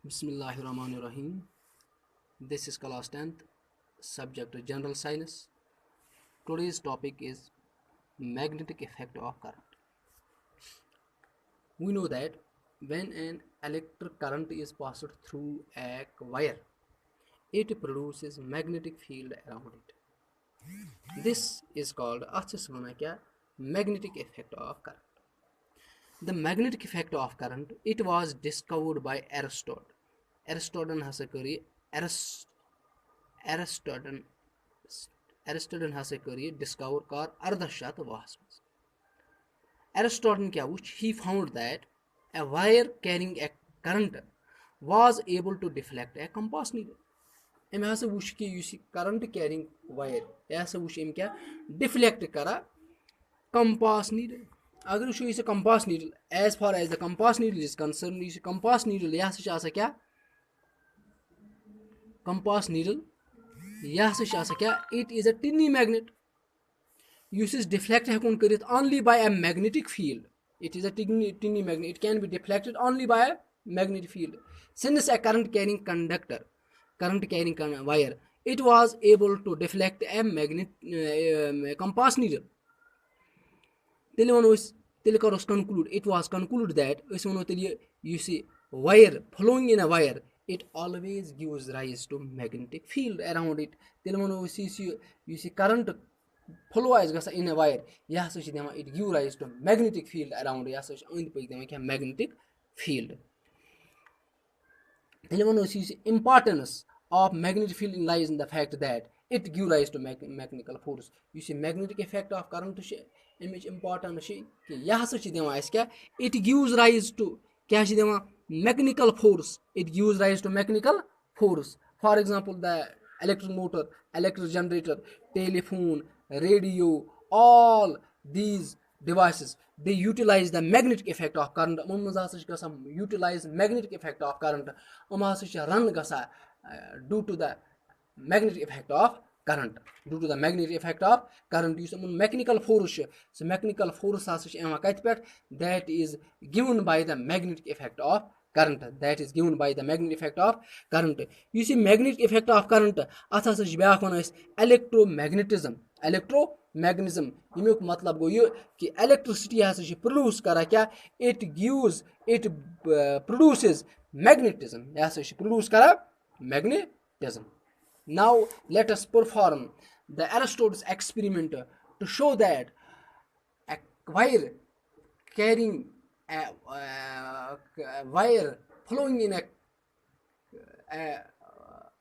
Bismillahirrahmanirrahim. This is class 10th, subject General Science. Today's topic is magnetic effect of current. We know that when an electric current is passed through a wire, it produces magnetic field around it. This is called magnetic effect of current. The magnetic effect of current, it was discovered by Aristotle. Aristotle has Aristotle has discovered car Ardashat was. Aristotle he found that a wire carrying a current was able to deflect a compass needle. Em hasa wush ki you see current carrying wire. Hasa wush em kya deflect kara compass needle. Agar you use a compass needle, as far as the compass needle is concerned, you see compass needle kya compass needle it is a tiny magnet. Uses deflect only by a magnetic field. It is a tiny magnet. It can be deflected only by a magnetic field. Since a current carrying wire, it was able to deflect a compass needle. Conclude. It was concluded that you see wire flowing in a wire, it always gives rise to magnetic field around it. You see current flow in a wire, it gives rise to magnetic field around it. Magnetic field. Importance of magnetic field lies in the fact that it gives rise to mechanical force. You see magnetic effect of current image important it gives rise to mechanical force. It gives rise to mechanical force. For example, the electric motor, electric generator, telephone, radio, all these devices, they utilize the magnetic effect of current. Utilize magnetic effect of current. Run due to the magnetic effect of current. Due to the magnetic effect of current, use mechanical force. So mechanical force that is given by the magnetic effect of current. That is given by the magnetic effect of current. You see magnetic effect of current. Electromagnetism. Electromagnetism. मतलब गो ये कि electricity produce करा क्या? It produces magnetism. Produce करा magnetism. Now let us perform the Aristotle's experiment to show that a wire carrying a wire flowing in a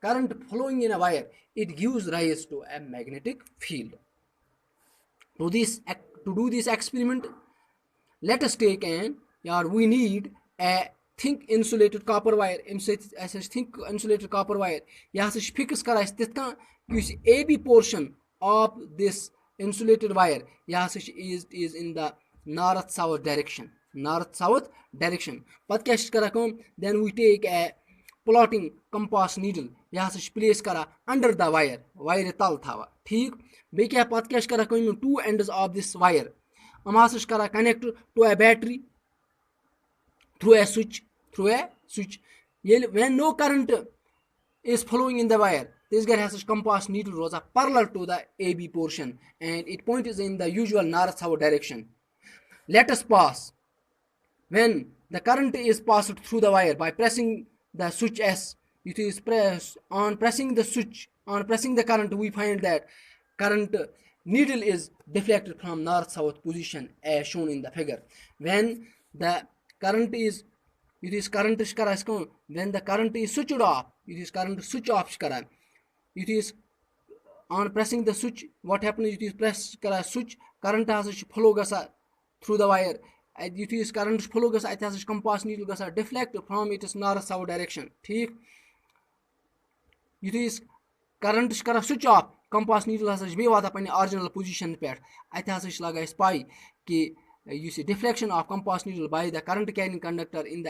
current flowing in a wire, it gives rise to a magnetic field. To do this experiment, let us take we need a think insulated copper wire. Think insulated copper wire. Fix use AB portion of this insulated wire is in the north-south direction. Then we take a plotting compass needle. Place under the wire tal thawa. Two ends of this wire. Connect to a battery through a switch. When no current is flowing in the wire, this guy has a compass needle rows parallel to the AB portion and it points in the usual north-south direction. Let us pass. When the current is passed through the wire by pressing the switch S, it is pressing the current, we find that current needle is deflected from north-south position as shown in the figure. When the current is when the current is switched off, it is on pressing the switch. What happens? It is press switch, current has flow through the wire. It is current flow it has compass needle deflect from its north-south direction. It is current switch off, compass needle has original position. Spy you see deflection of compass needle by the current carrying conductor in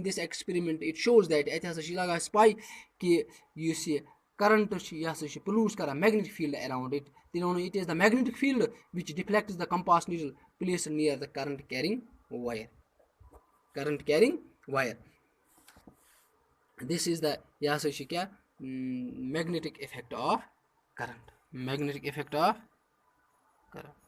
this experiment. It shows that it has a spy you see current produce a magnetic field around it. It is the magnetic field which deflects the compass needle placed near the current carrying wire. This is the यह हसा क्या magnetic effect of current magnetic effect of current